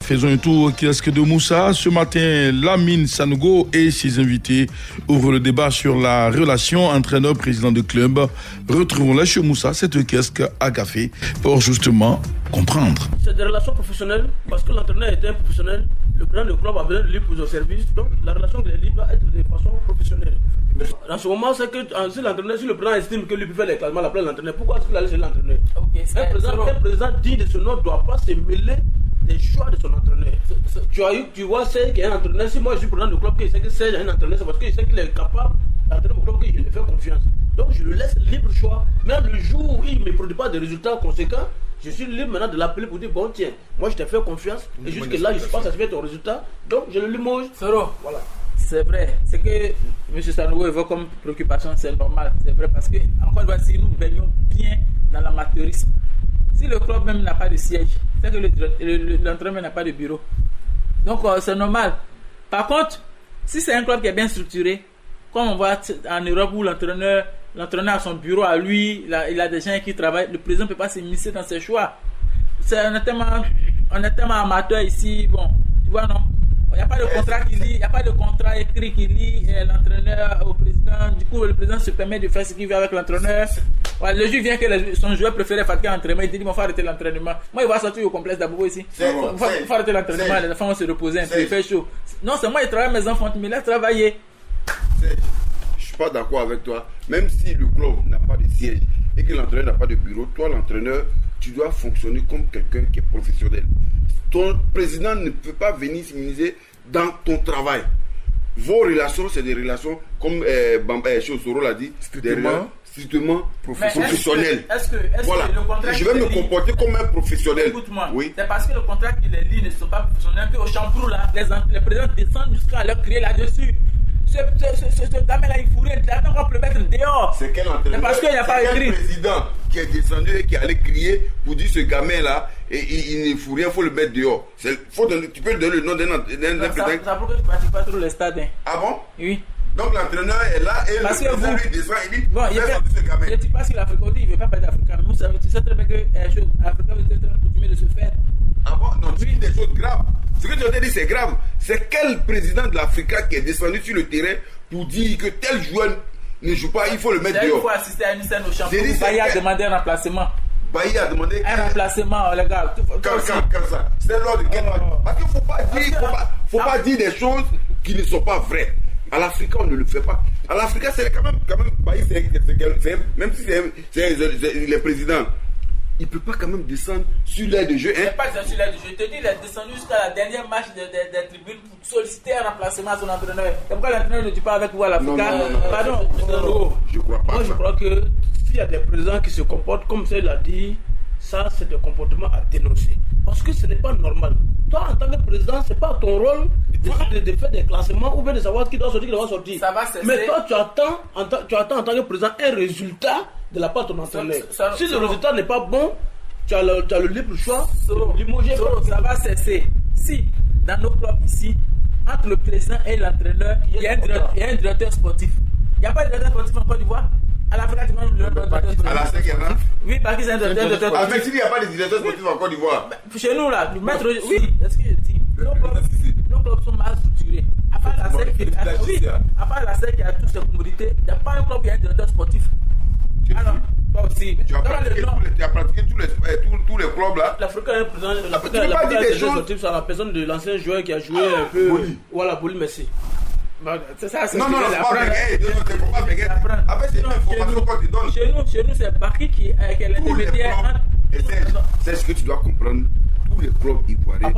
Faisons un tour au kiosque de Moussa. Ce matin, Lamine Sanogo et ses invités ouvrent le débat sur la relation entraîneur-président de club. Retrouvons-la chez Moussa, cette kiosque à café, pour justement comprendre. C'est des relations professionnelles, parce que l'entraîneur est un professionnel, le président du club a besoin de lui pour son service, donc la relation qu'il est doit être de façon professionnelle. En ce moment, c'est que si le président estime que lui peut faire les classements à la place de l'entraîneur, pourquoi est-ce qu'il a laissé l'entraîneur? Un président digne de ce nom ne doit pas se mêler des choix de son entraîneur. Tu vois, Serge qui est un entraîneur. Si moi je suis président du club, que je sais que Serge est un entraîneur, c'est parce que je sais qu'il est capable d'entraîner mon club, que je lui fais confiance. Donc je le laisse libre choix. Même le jour où il ne me produit pas de résultats conséquents, je suis libre maintenant de l'appeler pour dire bon tiens, moi je t'ai fait confiance et jusque là je ne suis pas satisfait de ton résultat, donc je le limoge. Soro, voilà. C'est vrai, ce que M. Sanogo évoque comme préoccupation, c'est normal, c'est vrai, parce que encore une fois, si nous baignons bien dans l'amateurisme, si le club même n'a pas de siège, c'est que l'entraîneur n'a pas de bureau. Donc c'est normal. Par contre, si c'est un club qui est bien structuré, comme on voit en Europe où l'entraîneur a son bureau à lui, il a des gens qui travaillent, le président ne peut pas s'immiscer dans ses choix. On est tellement amateur ici, bon, tu vois, non? Il n'y a pas de contrat qui lie, il n'y a pas de contrat écrit qui lie l'entraîneur au président. Du coup, le président se permet de faire ce qu'il veut avec l'entraîneur. Ouais, le jour vient que son joueur préféré fatigué l'entraînement, il dit il faut arrêter l'entraînement. Moi, il va sortir au complexe d'Abobo ici. Il faut arrêter l'entraînement, les enfants vont se reposer un peu, il fait chaud. Non, c'est moi, il travaille mes enfants, mais laisse travailler. Je ne suis pas d'accord avec toi. Même si le club n'a pas de siège et que l'entraîneur n'a pas de bureau, toi, l'entraîneur, tu dois fonctionner comme quelqu'un qui est professionnel. Ton président ne peut pas venir s'immiscer dans ton travail. Vos relations, c'est des relations, comme Soro l'a dit, strictement professionnelles. Est-ce que voilà. Le contrat je vais me comporter comme un professionnel. Écoute-moi, oui. C'est parce que le contrat qui les lie ne sont pas professionnels qu'au chambrou là, les présidents descendent jusqu'à leur crier là-dessus. Ce gamin là, il fourrait, il attend qu'on peut le mettre dehors. C'est quel entraîneur? C'est parce qu'il n'y a pas écrit. C'est quel président qui est descendu et qui allait crier pour dire ce gamin là, et il ne fout rien, il faut le mettre dehors. Tu peux donner le nom d'un président. Ça prouve que tu ne pratiques pas trop le stade. Hein. Ah bon? Oui. Donc l'entraîneur est là et parce le président lui descend et dit bon, ce gamin. Je ne dis pas si l'Afrique dit, il ne veut pas parler d'Afrique. Tu sais très bien que l'Afrique veut être coutumier de se faire. Ah bon? Non, tu dis des choses graves. Ce que tu as dit, c'est grave. C'est quel président de l'Africa qui est descendu sur le terrain pour dire que tel joueur ne joue pas, il faut le mettre dehors? Il faut assister à une scène au championnat. Bailly a demandé un remplacement. Bailly a demandé un remplacement, les gars. Quand ça? C'était lors de quel match? Parce qu'il ne faut pas dire des choses qui ne sont pas vraies. À l'Africa, on ne le fait pas. À l'Africa, c'est quand même Bailly, même si c'est les présidents. Il ne peut pas quand même descendre sur l'air de jeu. Il n'est pas descendu sur l'air de jeu. Je te dis, il est descendu jusqu'à la dernière marche des tribunes pour solliciter un remplacement à son entraîneur. C'est pourquoi l'entraîneur ne dit pas avec vous à l'Africa. Pardon. Je crois pas. Moi, je crois que s'il y a des présidents qui se comportent comme ça, il a dit, ça, c'est des comportements à dénoncer. Parce que ce n'est pas normal. Toi, en tant que président, ce n'est pas ton rôle de faire des classements ou bien de savoir qui doit sortir, qui doit sortir. Ça va cesser. Mais toi, tu attends en tant que président un résultat de la part de ton entraîneur. Si le résultat n'est pas bon, tu as le libre choix de limoger. Ça va cesser. Si, dans nos clubs ici, entre le président et l'entraîneur, il y a un directeur sportif. Il n'y a pas de directeur sportif en Côte d'Ivoire. À l'Afrique, tu demandes le directeur sportif. À la SEC, il y en a? Oui, parce que c'est un directeur sportif. Ah, mais s'il n'y a pas de directeur sportif en Côte d'Ivoire? Chez nous, là, le maître. Oui, est-ce que je dis? Nos clubs sont mal structurés. À part la SEC qui a toutes ces commodités, il n'y a pas un club qui a un directeur sportif. Alors, toi aussi. Tu as pratiqué tous les clubs là. L'Afrique a un président. L'Afrique a des choses sur la personne de l'ancien joueur qui a joué un peu. Voilà, Boli Messi. C'est ça, c'est non, c'est pas béguer. Après, c'est une information qu'on te donne. Chez nous, c'est Baki qui est l'intermédiaire entre. C'est ce que tu dois comprendre. Tous les clubs ivoiriens.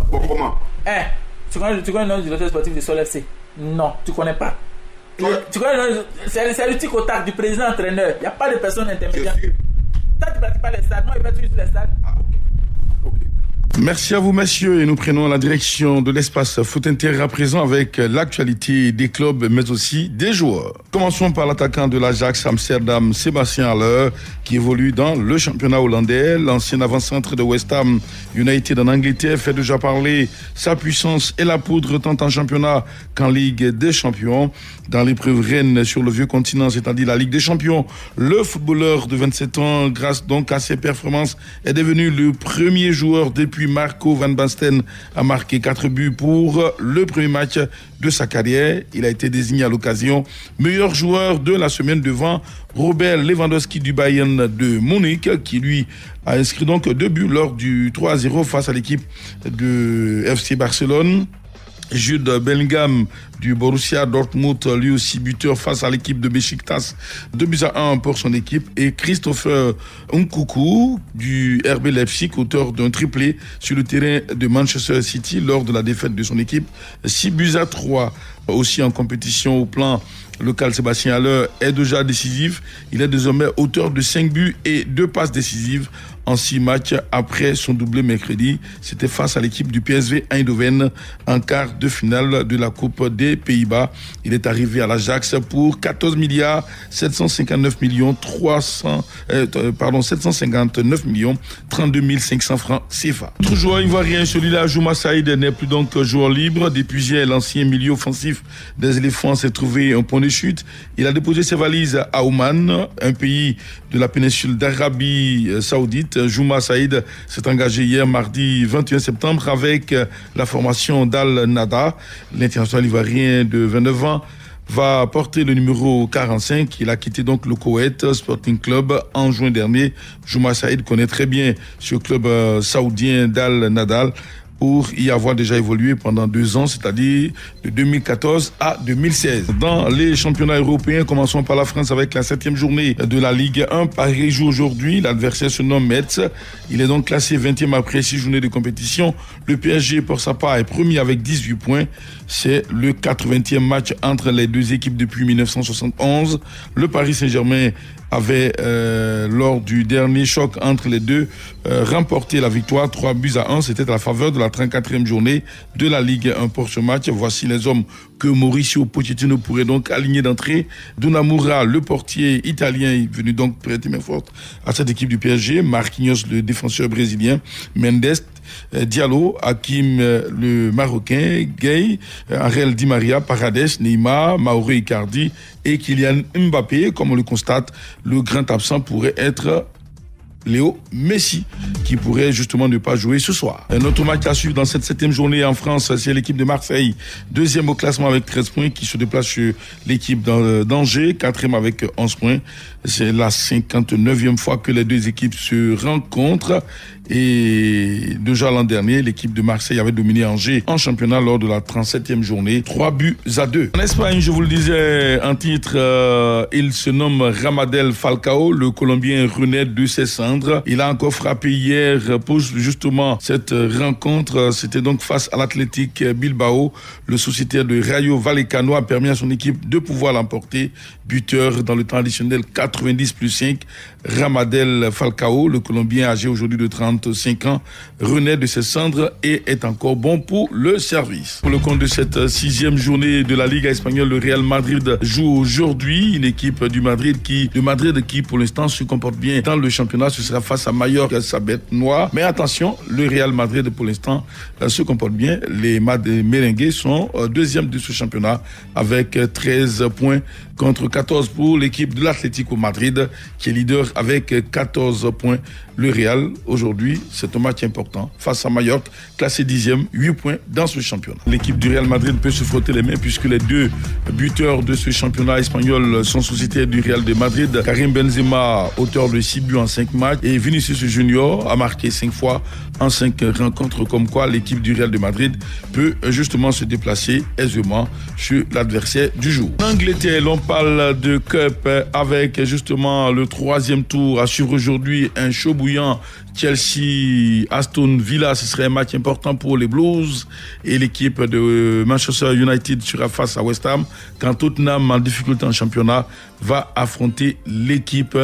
Comment? Tu connais le nom du directeur sportif de Sol FC? Non, tu connais pas. Tu connais c'est le tic au tac du président entraîneur. Il n'y a pas de personne intermédiaire. Toi, tu ne pratiques pas les stades. Moi, je vais toujours sur les stades. Ah, ok. Merci à vous, messieurs, et nous prenons la direction de l'espace Foot Inter à présent avec l'actualité des clubs, mais aussi des joueurs. Commençons par l'attaquant de l'Ajax Amsterdam, Sébastien Haller, qui évolue dans le championnat hollandais. L'ancien avant-centre de West Ham United en Angleterre fait déjà parler sa puissance et la poudre tant en championnat qu'en Ligue des Champions. Dans l'épreuve reine sur le vieux continent, c'est-à-dire la Ligue des Champions, le footballeur de 27 ans, grâce donc à ses performances, est devenu le premier joueur depuis Marco van Basten a marqué 4 buts pour le premier match de sa carrière. Il a été désigné à l'occasion meilleur joueur de la semaine devant Robert Lewandowski du Bayern de Munich, qui lui a inscrit donc 2 buts lors du 3-0 face à l'équipe de FC Barcelone. Jude Bellingham du Borussia Dortmund, lui aussi buteur face à l'équipe de Beşiktaş, 2-1 pour son équipe. Et Christopher Nkunku du RB Leipzig, auteur d'un triplé sur le terrain de Manchester City lors de la défaite de son équipe, 6-3. Aussi en compétition au plan local, Sébastien Haller est déjà décisif. Il est désormais auteur de 5 buts et 2 passes décisives en 6 matchs après son doublé mercredi. C'était face à l'équipe du PSV Eindhoven en quart de finale de la Coupe des Pays-Bas. Il est arrivé à l'Ajax pour 759 millions 32 500 francs CFA. Autre joueur ivoirien, celui-là, Jouma Saïd, n'est plus donc joueur libre. Depuis hier, l'ancien milieu offensif des éléphants s'est trouvé un point de chute. Il a déposé ses valises à Oman, un pays de la péninsule d'Arabie Saoudite. Jouma Saïd s'est engagé hier mardi 21 septembre avec la formation d'Al Nada. L'international ivoirien de 29 ans va porter le numéro 45. Il a quitté donc le Koweït Sporting Club en juin dernier. Jouma Saïd connaît très bien ce club saoudien d'Al Nada pour y avoir déjà évolué pendant 2 ans, c'est-à-dire de 2014 à 2016. Dans les championnats européens, commençons par la France avec la 7e journée de la Ligue 1. Paris joue aujourd'hui, l'adversaire se nomme Metz. Il est donc classé 20e après 6 journées de compétition. Le PSG, pour sa part, est premier avec 18 points. C'est le 80e match entre les deux équipes depuis 1971. Le Paris Saint-Germain avait, lors du dernier choc entre les deux, remporté la victoire 3-1. C'était à la faveur de la 34e journée de la Ligue 1 pour ce match. Voici les hommes que Mauricio Pochettino pourrait donc aligner d'entrée. Donnarumma, le portier italien, venu donc prêter main forte à cette équipe du PSG. Marquinhos, le défenseur brésilien. Mendes, Diallo, Hakim, le Marocain, Gay, Ariel Di Maria, Paredes, Neymar, Mauro Icardi et Kylian Mbappé. Comme on le constate, le grand absent pourrait être Léo Messi, qui pourrait justement ne pas jouer ce soir. Un autre match à suivre dans cette 7e journée en France, c'est l'équipe de Marseille, 2e au classement avec 13 points, qui se déplace sur l'équipe d'Angers, 4e avec 11 points. C'est la 59e fois que les deux équipes se rencontrent. Et déjà l'an dernier, l'équipe de Marseille avait dominé Angers en championnat lors de la 37e journée, 3-2. En Espagne, je vous le disais en titre, il se nomme Ramadel Falcao, le Colombien renaît de ses cendres. Il a encore frappé hier pour justement cette rencontre. C'était donc face à l'Athletic Bilbao. Le sociétaire de Rayo Vallecano a permis à son équipe de pouvoir l'emporter. Buteur dans le temps additionnel 90+5. Ramadel Falcao, le Colombien âgé aujourd'hui de 35 ans, renaît de ses cendres et est encore bon pour le service. Pour le compte de cette 6e journée de la Liga espagnole, le Real Madrid joue aujourd'hui. Une équipe de Madrid qui pour l'instant se comporte bien dans le championnat. Ce sera face à Mallorca, sa bête noire. Mais attention, le Real Madrid pour l'instant se comporte bien. Les merengues sont 2e de ce championnat avec 13 points contre 14 pour l'équipe de l'Atlético Madrid qui est leader avec 14 points. Le Real, aujourd'hui, c'est un match important face à Mallorca, classé 10e, 8 points dans ce championnat. L'équipe du Real Madrid peut se frotter les mains puisque les deux buteurs de ce championnat espagnol sont sociétaires du Real de Madrid. Karim Benzema, auteur de 6 buts en 5 matchs, et Vinicius Junior a marqué 5 fois en 5 rencontres, comme quoi l'équipe du Real de Madrid peut justement se déplacer aisément sur l'adversaire du jour. En Angleterre, l'on parle de Cup avec justement le 3e tour à suivre aujourd'hui, un show bouillant. Chelsea, Aston Villa, ce serait un match important pour les Blues et l'équipe de Manchester United sera face à West Ham quand Tottenham, en difficulté en championnat, va affronter l'équipe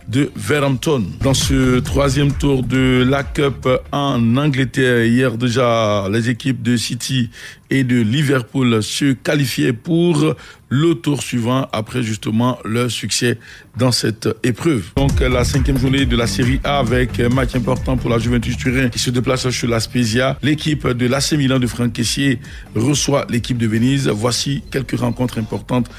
de Wolverhampton. Dans ce 3e tour de de la Cup en Angleterre. Hier déjà, les équipes de City et de Liverpool se qualifiaient pour le tour suivant après justement leur succès dans cette épreuve. Donc la 5e journée de la Série A avec un match important pour la Juventus Turin qui se déplace chez la Spezia. L'équipe de l'AC Milan de Franck Kessié reçoit l'équipe de Venise. Voici quelques rencontres importantes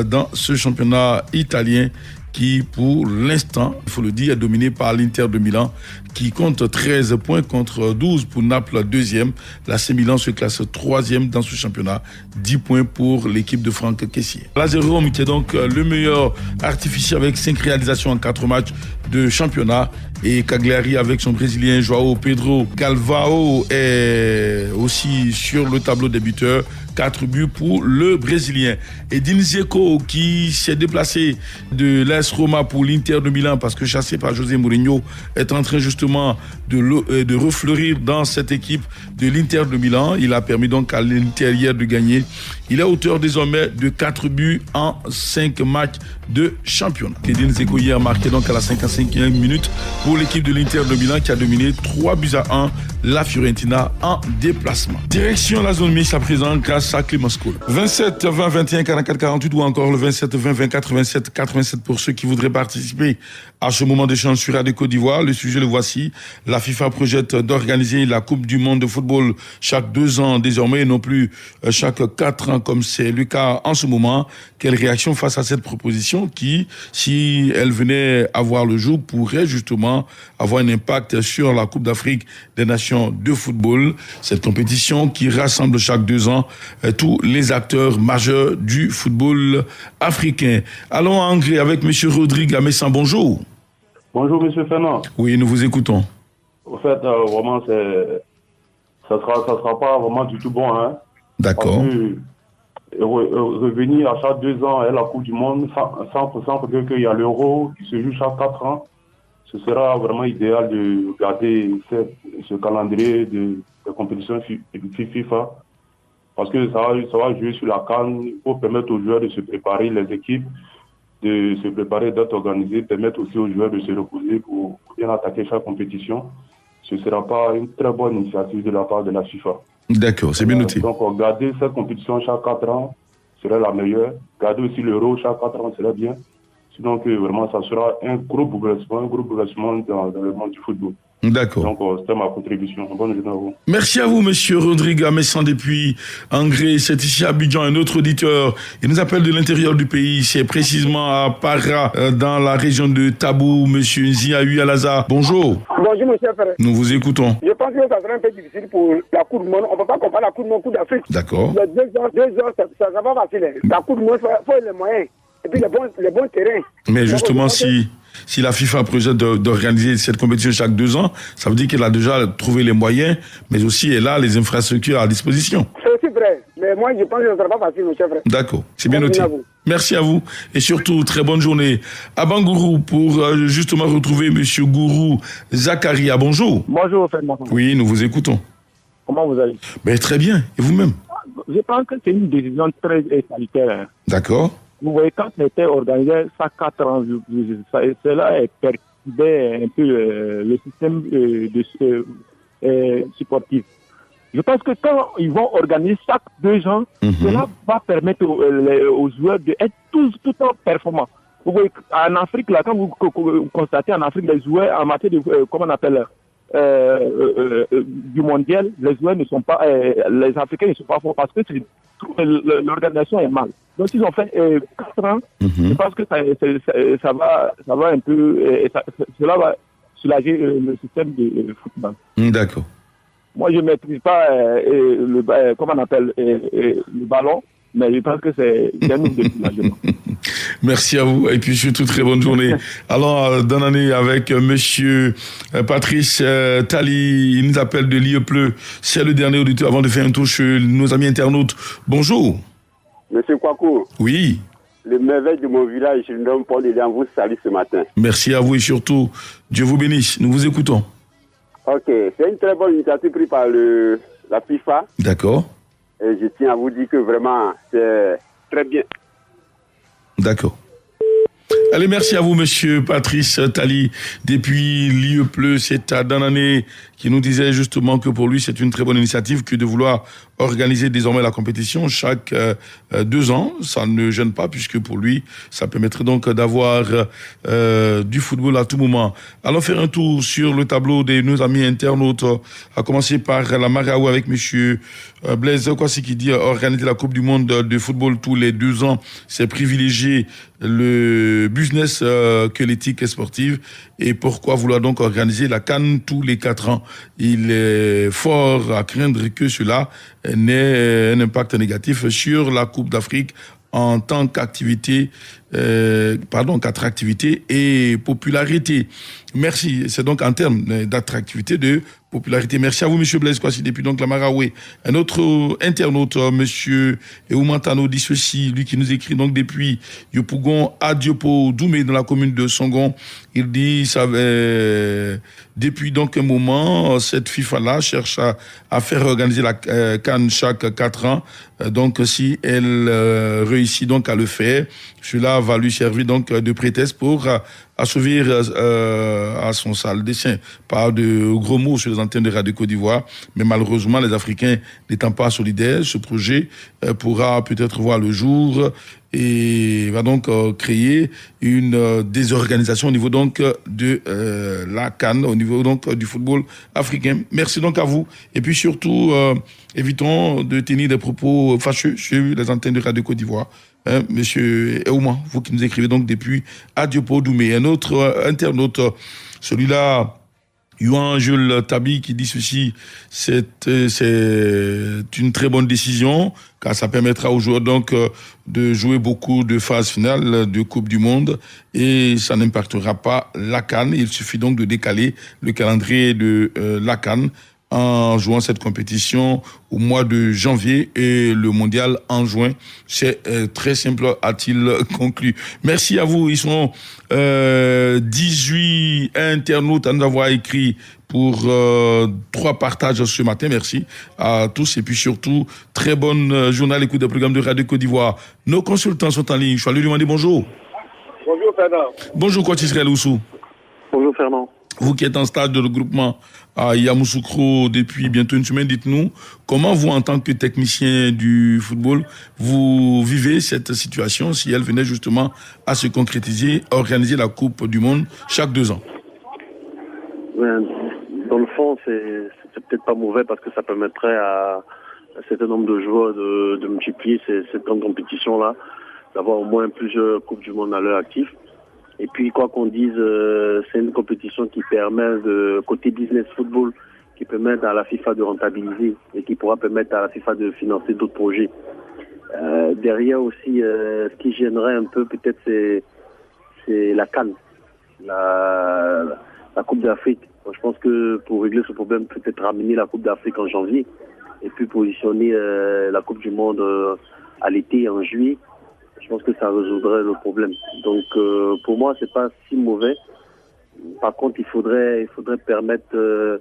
dans ce championnat italien qui, pour l'instant, il faut le dire, est dominé par l'Inter de Milan, qui compte 13 points contre 12 pour Naples, 2e. L'AC Milan se classe 3e dans ce championnat, 10 points pour l'équipe de Franck Kessié. Lazio Rome, qui est donc le meilleur artificier avec 5 réalisations en 4 matchs de championnat. Et Cagliari, avec son Brésilien João Pedro Galvao, est aussi sur le tableau des buteurs. 4 buts pour le Brésilien. Edin Dzeko, qui s'est déplacé de l'AS Roma pour l'Inter de Milan parce que chassé par José Mourinho, est en train justement de refleurir dans cette équipe de l'Inter de Milan. Il a permis donc à l'Inter hier de gagner. Il est auteur désormais de 4 buts en 5 matchs de championnat. Edin Dzeko hier marqué donc à la 55e minute pour l'équipe de l'Inter de Milan qui a dominé 3-1 la Fiorentina en déplacement. Direction la zone mixte à présent grâce à Clément School. 27 20 21 44 48 ou encore le 27 20 20 87 87 pour ceux qui voudraient participer à ce moment d'échange sur Radio Côte d'Ivoire. Le sujet le voici. La FIFA projette d'organiser la Coupe du Monde de football chaque 2 ans désormais et non plus chaque 4 ans comme c'est le cas en ce moment. Quelle réaction face à cette proposition qui, si elle venait avoir le jour, pourrait justement avoir un impact sur la Coupe d'Afrique des Nations de football. Cette compétition qui rassemble chaque 2 ans tous les acteurs majeurs du football africain. Allons en Hongrie avec M. Rodrigue Amessan. Bonjour. Bonjour, M. Fernand. Oui, nous vous écoutons. En fait, vraiment, ça sera pas vraiment du tout bon. Hein, d'accord. Parce que revenir à chaque 2 ans à la Coupe du Monde, 100% qu'il y a l'Euro qui se joue chaque 4 ans, ce sera vraiment idéal de garder ce calendrier de compétition FIFA. Parce que ça va jouer sur la CAN pour permettre aux joueurs de se préparer, les équipes de se préparer, d'être organisées, permettre aussi aux joueurs de se reposer pour bien attaquer chaque compétition. Ce ne sera pas une très bonne initiative de la part de la FIFA. D'accord, c'est bien noté. Donc, garder cette compétition chaque 4 ans serait la meilleure. Garder aussi l'Euro chaque 4 ans serait bien. Sinon, que vraiment, ça sera un gros bouleversement dans le monde du football. D'accord. Donc, c'était ma contribution. Bonne journée à vous. Merci à vous, monsieur Rodrigue Amessan depuis Hongrie. C'est ici à Abidjan, un autre auditeur. Il nous appelle de l'intérieur du pays. C'est précisément à Para, dans la région de Tabou, monsieur Nziaou Alaza. Bonjour. Bonjour, monsieur Ferré. Nous vous écoutons. Je pense que ça sera un peu difficile pour la Coupe du Monde. On ne peut pas comparer la Coupe du Monde, Coupe d'Afrique. D'accord. Les 2 heures, ça va pas facile. La Coupe du Monde, il faut les moyens. Et puis les bons terrains. Mais justement, si la FIFA projette d'organiser cette compétition chaque 2 ans, ça veut dire qu'elle a déjà trouvé les moyens, mais aussi elle a les infrastructures à disposition. C'est aussi vrai. Mais moi, je pense que ce ne sera pas facile, monsieur Frère. D'accord, c'est bien noté. Merci à vous. Et surtout, très bonne journée à Bangourou pour justement retrouver monsieur Gourou Zakaria. Bonjour. Bonjour, Fernand. Oui, nous vous écoutons. Comment vous allez? Ben, très bien. Et vous-même? Je pense que c'est une décision très salutaire. D'accord. Vous voyez, quand c'était organisé chaque 4 ans, cela perturbait un peu le système sportif. Je pense que quand ils vont organiser chaque 2 ans, cela va permettre aux joueurs d'être tout le temps performants. Vous voyez, en Afrique, là, quand vous constatez en Afrique, les joueurs en matière de, comment on appelle, du mondial, les joueurs ne sont pas, les Africains ne sont pas forts parce que l'organisation est mal. Donc ils ont fait 4 ans. Je pense que ça va un peu, cela va soulager le système de football. D'accord. Moi je ne maîtrise pas comment on appelle le ballon, mais je pense que c'est un nouveau soulagement. Merci à vous et puis surtout très bonne journée. Alors bonne année avec monsieur Patrice Tali, il nous appelle de l'IEPLE. C'est le dernier auditeur avant de faire un tour chez nos amis internautes. Bonjour. Monsieur Kwaku. Oui. Le merveille de mon village, je me nomme Paul Elian, vous salue ce matin. Merci à vous et surtout, Dieu vous bénisse. Nous vous écoutons. Ok, c'est une très bonne initiative prise par la FIFA. D'accord. Et je tiens à vous dire que vraiment, c'est très bien. D'accord. Allez, merci à vous, monsieur Patrice Tali. Depuis l'IEPLE, c'est à Danané qui nous disait justement que pour lui, c'est une très bonne initiative que de vouloir organiser désormais la compétition chaque 2 ans. Ça ne gêne pas puisque pour lui, ça permettrait donc d'avoir du football à tout moment. Allons faire un tour sur le tableau de nos amis internautes, à commencer par la Maraou avec monsieur Blaise Kwasi qui dit organiser la Coupe du Monde de football tous les 2 ans, c'est privilégier le business que l'éthique sportive. Et pourquoi vouloir donc organiser la CAN tous les 4 ans? Il est fort à craindre que cela n'ait un impact négatif sur la Coupe d'Afrique en tant qu'activité, qu'attractivité et popularité. Merci. C'est donc en termes d'attractivité, de popularité. Merci à vous, monsieur Blaise Kwasi, depuis donc la Maraoué. Un autre internaute, monsieur Eumantano, dit ceci, lui qui nous écrit donc depuis Yopougon à Diopo Doumé dans la commune de Songon. Il dit, depuis donc un moment, cette FIFA-là cherche à faire organiser la CAN chaque 4 ans. Donc, si elle réussit donc à le faire, cela va lui servir donc de prétexte pour assouvir à son sale dessein. Pas de gros mots sur les antennes de Radio Côte d'Ivoire, mais malheureusement, les Africains n'étant pas solidaires, ce projet pourra peut-être voir le jour et va donc créer une désorganisation au niveau donc de la CAN, au niveau donc du football africain. Merci donc à vous. Et puis surtout, évitons de tenir des propos fâcheux sur les antennes de Radio Côte d'Ivoire. Monsieur Eouma, vous qui nous écrivez donc depuis Adiopo Doumé. Un autre internaute, celui-là, Yuan Jules Tabi, qui dit ceci, c'est une très bonne décision, car ça permettra aux joueurs donc de jouer beaucoup de phases finales de Coupe du Monde et ça n'impactera pas la CAN. Il suffit donc de décaler le calendrier de la CAN en jouant cette compétition au mois de janvier et le mondial en juin. C'est très simple, a-t-il conclu. Merci à vous. Ils sont 18 internautes à nous avoir écrit pour 3 partages ce matin. Merci à tous. Et puis surtout, très bonne journée à l'écoute des programmes de Radio Côte d'Ivoire. Nos consultants sont en ligne. Je vais lui demander bonjour. Bonjour Fernand. Bonjour Kwatisraël Oussou. Bonjour Fernand. Vous qui êtes en stage de regroupement à Yamoussoukro depuis bientôt une semaine, dites-nous comment vous, en tant que technicien du football, vous vivez cette situation si elle venait justement à se concrétiser, organiser la Coupe du Monde chaque 2 ans. Dans le fond, c'est peut-être pas mauvais parce que ça permettrait à un certain nombre de joueurs de multiplier cette grande compétition-là, d'avoir au moins plusieurs Coupes du Monde à leur actif. Et puis, quoi qu'on dise, c'est une compétition qui permet, côté business football, qui permet à la FIFA de rentabiliser et qui pourra permettre à la FIFA de financer d'autres projets. Derrière aussi, ce qui gênerait un peu, peut-être, c'est la CAN, la Coupe d'Afrique. Moi, je pense que pour régler ce problème, peut-être ramener la Coupe d'Afrique en janvier et puis positionner la Coupe du Monde à l'été, en juillet. Je pense que ça résoudrait le problème. Donc, pour moi, c'est pas si mauvais. Par contre, il faudrait permettre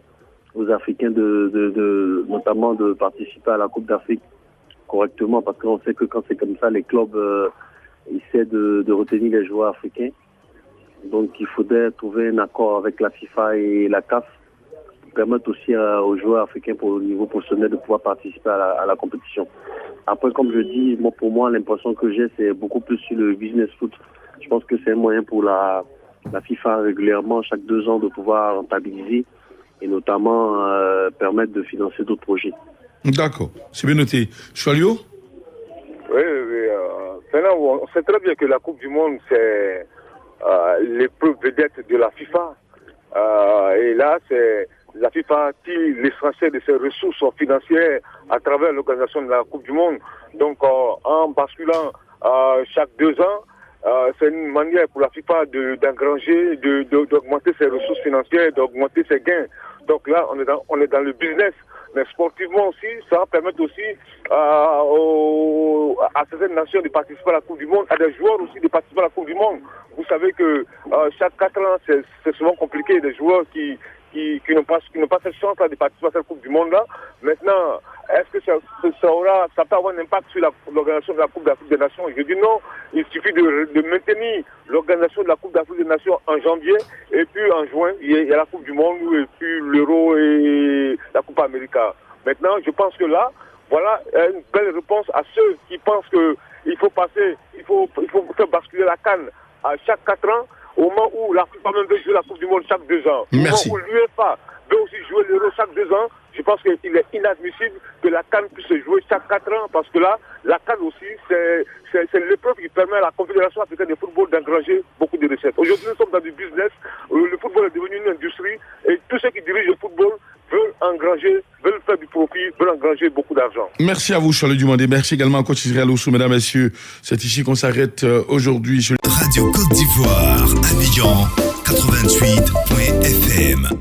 aux Africains notamment de participer à la Coupe d'Afrique correctement, parce qu'on sait que quand c'est comme ça, les clubs essaient de retenir les joueurs africains. Donc, il faudrait trouver un accord avec la FIFA et la CAF pour permettre aussi aux joueurs africains au niveau professionnel de pouvoir participer à la compétition. Après, comme je dis, pour moi, l'impression que j'ai, c'est beaucoup plus sur le business foot. Je pense que c'est un moyen pour la FIFA régulièrement, chaque 2 ans, de pouvoir rentabiliser et notamment permettre de financer d'autres projets. D'accord, c'est bien noté. Choualio ? Oui. Maintenant, on sait très bien que la Coupe du Monde, c'est l'épreuve vedette de la FIFA. Et là, c'est la FIFA tire l'essentiel de ses ressources financières à travers l'organisation de la Coupe du Monde. Donc, en basculant chaque 2 ans, c'est une manière pour la FIFA d'engranger, d'augmenter ses ressources financières, d'augmenter ses gains. Donc là, on est dans le business. Mais sportivement aussi, ça va permettre aussi à certaines nations de participer à la Coupe du Monde, à des joueurs aussi de participer à la Coupe du Monde. Vous savez que chaque 4 ans, c'est souvent compliqué. Des joueurs qui qui n'ont pas cette chance-là de participer à cette Coupe du Monde-là. Maintenant, est-ce que ça peut avoir un impact sur l'organisation de la Coupe d'Afrique des Nations? Je dis non, il suffit de maintenir l'organisation de la Coupe d'Afrique des Nations en janvier, et puis en juin, il y a la Coupe du Monde, et puis l'Euro et la Coupe América. Maintenant, je pense que là, voilà une belle réponse à ceux qui pensent qu'il faut faire basculer la CAN à chaque 4 ans, au moment où la FIFA même veut jouer la Coupe du Monde chaque 2 ans. Merci. Au moment où l'UEFA veut aussi jouer l'Euro chaque 2 ans, je pense qu'il est inadmissible que la CAN puisse se jouer chaque 4 ans, parce que là, la CAN aussi, c'est l'épreuve qui permet à la Confédération africaine de football d'engranger beaucoup de recettes. Aujourd'hui, nous sommes dans du business, le football est devenu une industrie, et tous ceux qui dirigent le football veulent faire du profit, veulent engranger beaucoup d'argent. Merci à vous, Charles Dumandé. Merci également à coach Israël Oussou. Mesdames, messieurs, c'est ici qu'on s'arrête aujourd'hui. Radio Côte d'Ivoire, Abidjan, 88.fm.